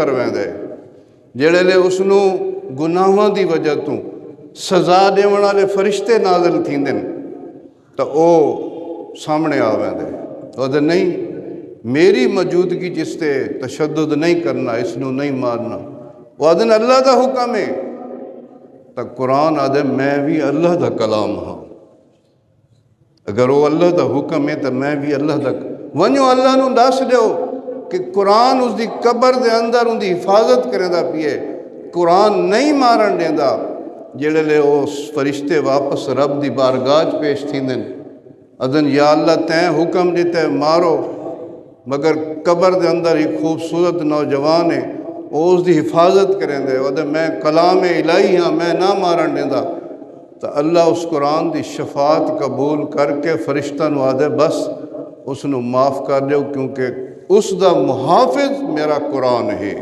کرواندے جڑے لے اس نو گناہاں دی وجہ تو سزا دیون والے فرشتے نازل تھیندے تو او سامنے آویندے او دے نہیں میری موجودگی جس تے تشدد نہیں کرنا اس نو نہیں مارنا وہ آدھن اللہ دا حکم ہے تو قرآن آدھے میں بھی اللہ دا کلام ہاں اگر وہ اللہ دا حکم ہے تو میں بھی اللہ دا ونیو اللہ نو دس دیو کہ قرآن اس دی قبر دے اندر ان دی حفاظت کریں دا پیے قرآن نہیں مارن دیں دا جڑے لے اس فرشتے واپس رب دی بارگاہ پیش تھیندن ادن یا اللہ تیں حکم دیتے مارو مگر قبر دے اندر ایک خوبصورت نوجوان ہے وہ اس دی حفاظت کریں دے وہ میں کلام الہی ہاں میں نہ مارن دیں دا تو اللہ اس قرآن دی شفاعت قبول کر کے فرشتہ نو آدھے بس اس نو معاف کر دیو کیونکہ اس دا محافظ میرا قرآن ہے